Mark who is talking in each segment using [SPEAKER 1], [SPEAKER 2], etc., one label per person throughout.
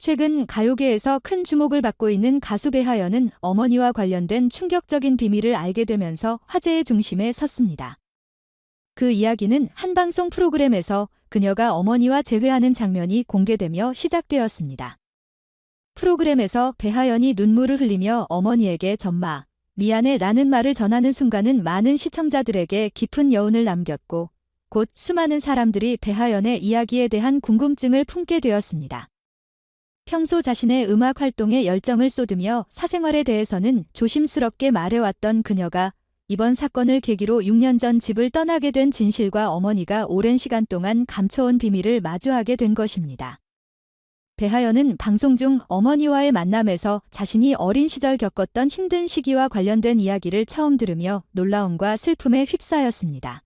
[SPEAKER 1] 최근 가요계에서 큰 주목을 받고 있는 가수 배하연은 어머니와 관련된 충격적인 비밀을 알게 되면서 화제의 중심에 섰습니다. 그 이야기는 한 방송 프로그램에서 그녀가 어머니와 재회하는 장면이 공개되며 시작되었습니다. 프로그램에서 배하연이 눈물을 흘리며 어머니에게 "전마, 미안해" 라는 말을 전하는 순간은 많은 시청자들에게 깊은 여운을 남겼고, 곧 수많은 사람들이 배하연의 이야기에 대한 궁금증을 품게 되었습니다. 평소 자신의 음악 활동에 열정을 쏟으며 사생활에 대해서는 조심스럽게 말해왔던 그녀가 이번 사건을 계기로 6년 전 집을 떠나게 된 진실과 어머니가 오랜 시간 동안 감춰온 비밀을 마주하게 된 것입니다. 배하연은 방송 중 어머니와의 만남에서 자신이 어린 시절 겪었던 힘든 시기와 관련된 이야기를 처음 들으며 놀라움과 슬픔에 휩싸였습니다.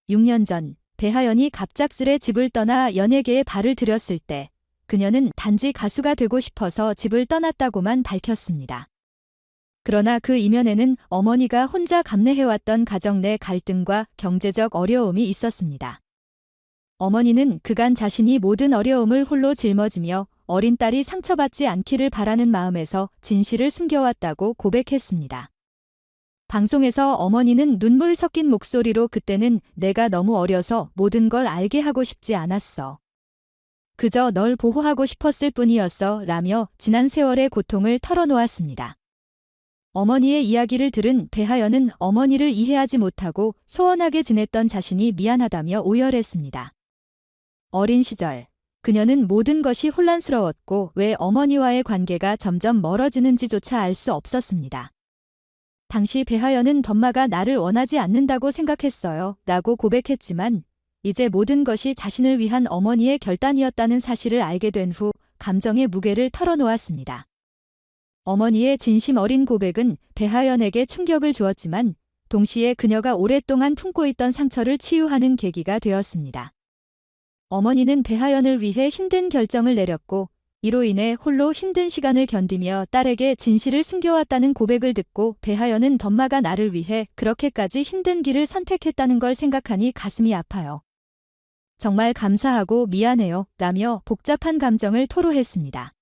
[SPEAKER 1] 6년 전 배하연이 갑작스레 집을 떠나 연예계에 발을 들였을 때 그녀는 단지 가수가 되고 싶어서 집을 떠났다고만 밝혔습니다. 그러나 그 이면에는 어머니가 혼자 감내해왔던 가정 내 갈등과 경제적 어려움이 있었습니다. 어머니는 그간 자신이 모든 어려움을 홀로 짊어지며 어린 딸이 상처받지 않기를 바라는 마음에서 진실을 숨겨왔다고 고백했습니다. 방송에서 어머니는 눈물 섞인 목소리로 "그때는 내가 너무 어려서 모든 걸 알게 하고 싶지 않았어. 그저 널 보호하고 싶었을 뿐이었어" 라며 지난 세월의 고통을 털어놓았습니다. 어머니의 이야기를 들은 배하연은 어머니를 이해하지 못하고 소원하게 지냈던 자신이 미안하다며 오열했습니다. 어린 시절, 그녀는 모든 것이 혼란스러웠고 왜 어머니와의 관계가 점점 멀어지는지조차 알 수 없었습니다. 당시 배하연은 "덤마가 나를 원하지 않는다고 생각했어요" 라고 고백했지만, 이제 모든 것이 자신을 위한 어머니의 결단이었다는 사실을 알게 된 후 감정의 무게를 털어놓았습니다. 어머니의 진심 어린 고백은 배하연에게 충격을 주었지만 동시에 그녀가 오랫동안 품고 있던 상처를 치유하는 계기가 되었습니다. 어머니는 배하연을 위해 힘든 결정을 내렸고, 이로 인해 홀로 힘든 시간을 견디며 딸에게 진실을 숨겨왔다는 고백을 듣고 배하연은 "덤마가 나를 위해 그렇게까지 힘든 길을 선택했다는 걸 생각하니 가슴이 아파요. 정말 감사하고 미안해요" 라며 복잡한 감정을 토로했습니다.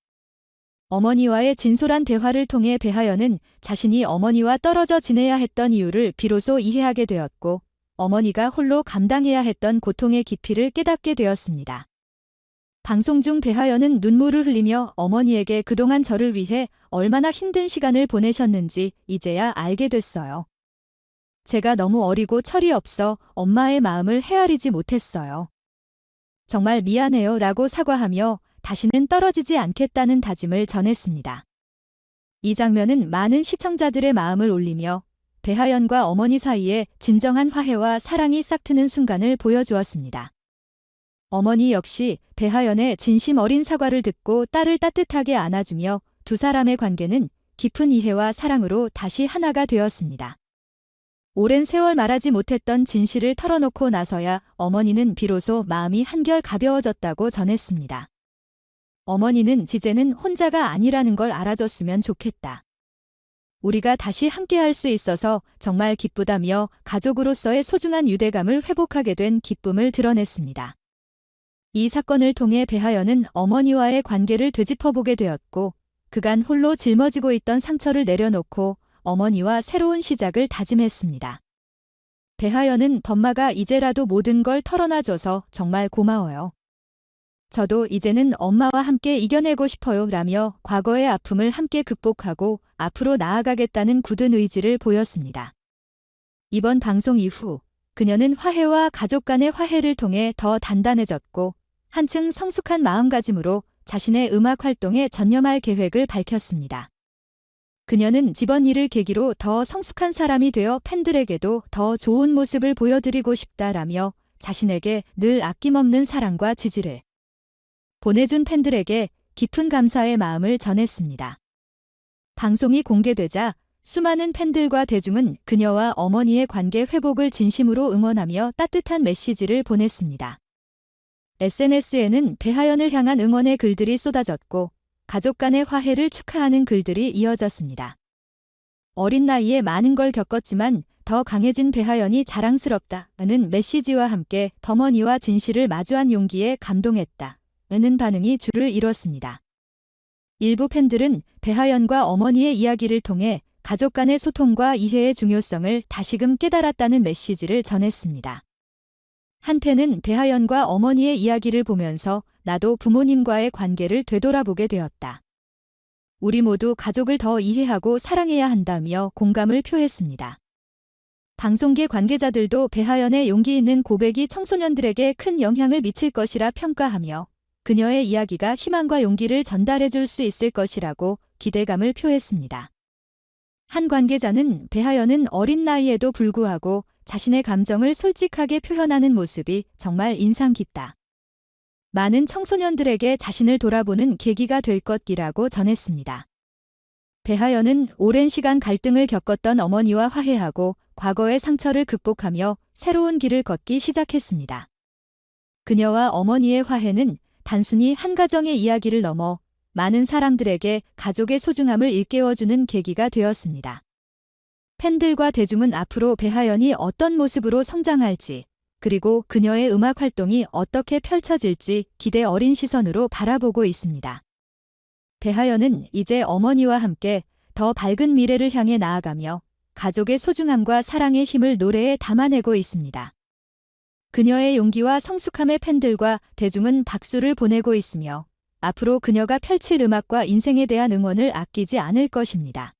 [SPEAKER 1] 어머니와의 진솔한 대화를 통해 배하연은 자신이 어머니와 떨어져 지내야 했던 이유를 비로소 이해하게 되었고, 어머니가 홀로 감당해야 했던 고통의 깊이를 깨닫게 되었습니다. 방송 중 배하연은 눈물을 흘리며 어머니에게 그동안 저를 위해 얼마나 힘든 시간을 보내셨는지 이제야 알게 됐어요. 제가 너무 어리고 철이 없어 엄마의 마음을 헤아리지 못했어요. 정말 미안해요 라고 사과하며 다시는 떨어지지 않겠다는 다짐을 전했습니다. 이 장면은 많은 시청자들의 마음을 울리며 배하연과 어머니 사이에 진정한 화해와 사랑이 싹트는 순간을 보여주었습니다. 어머니 역시 배하연의 진심 어린 사과를 듣고 딸을 따뜻하게 안아주며 두 사람의 관계는 깊은 이해와 사랑으로 다시 하나가 되었습니다. 오랜 세월 말하지 못했던 진실을 털어놓고 나서야 어머니는 비로소 마음이 한결 가벼워졌다고 전했습니다. 어머니는 "이제는 혼자가 아니라는 걸 알아줬으면 좋겠다. 우리가 다시 함께할 수 있어서 정말 기쁘다며 가족으로서의 소중한 유대감을 회복하게 된 기쁨을 드러냈습니다. 이 사건을 통해 배하연은 어머니와의 관계를 되짚어보게 되었고, 그간 홀로 짊어지고 있던 상처를 내려놓고 어머니와 새로운 시작을 다짐했습니다. 배하연은 "덤마가 이제라도 모든 걸 털어놔줘서 정말 고마워요. 저도 이제는 엄마와 함께 이겨내고 싶어요" 라며 과거의 아픔을 함께 극복하고 앞으로 나아가겠다는 굳은 의지를 보였습니다. 이번 방송 이후 그녀는 화해와 가족 간의 화해를 통해 더 단단해졌고, 한층 성숙한 마음가짐으로 자신의 음악 활동에 전념할 계획을 밝혔습니다. 그녀는 이번 일을 계기로 더 성숙한 사람이 되어 팬들에게도 더 좋은 모습을 보여드리고 싶다라며 자신에게 늘 아낌없는 사랑과 지지를 보내준 팬들에게 깊은 감사의 마음을 전했습니다. 방송이 공개되자 수많은 팬들과 대중은 그녀와 어머니의 관계 회복을 진심으로 응원하며 따뜻한 메시지를 보냈습니다. SNS에는 배하연을 향한 응원의 글들이 쏟아졌고, 가족 간의 화해를 축하하는 글들이 이어졌습니다. 어린 나이에 많은 걸 겪었지만 더 강해진 배하연이 자랑스럽다는 메시지와 함께 어머니와 진실을 마주한 용기에 감동했다는 반응이 줄을 이뤘습니다. 일부 팬들은 배하연과 어머니의 이야기를 통해 가족 간의 소통과 이해의 중요성을 다시금 깨달았다는 메시지를 전했습니다. 한 팬은 배하연과 어머니의 이야기를 보면서 나도 부모님과의 관계를 되돌아보게 되었다. 우리 모두 가족을 더 이해하고 사랑해야 한다며 공감을 표했습니다. 방송계 관계자들도 배하연의 용기 있는 고백이 청소년들에게 큰 영향을 미칠 것이라 평가하며 그녀의 이야기가 희망과 용기를 전달해 줄 수 있을 것이라고 기대감을 표했습니다. 한 관계자는 배하연은 어린 나이에도 불구하고 자신의 감정을 솔직하게 표현하는 모습이 정말 인상 깊다. 많은 청소년들에게 자신을 돌아보는 계기가 될 것이라고 전했습니다. 배하연은 오랜 시간 갈등을 겪었던 어머니와 화해하고 과거의 상처를 극복하며 새로운 길을 걷기 시작했습니다. 그녀와 어머니의 화해는 단순히 한 가정의 이야기를 넘어 많은 사람들에게 가족의 소중함을 일깨워주는 계기가 되었습니다. 팬들과 대중은 앞으로 배하연이 어떤 모습으로 성장할지, 그리고 그녀의 음악 활동이 어떻게 펼쳐질지 기대 어린 시선으로 바라보고 있습니다. 배하연은 이제 어머니와 함께 더 밝은 미래를 향해 나아가며 가족의 소중함과 사랑의 힘을 노래에 담아내고 있습니다. 그녀의 용기와 성숙함에 팬들과 대중은 박수를 보내고 있으며 앞으로 그녀가 펼칠 음악과 인생에 대한 응원을 아끼지 않을 것입니다.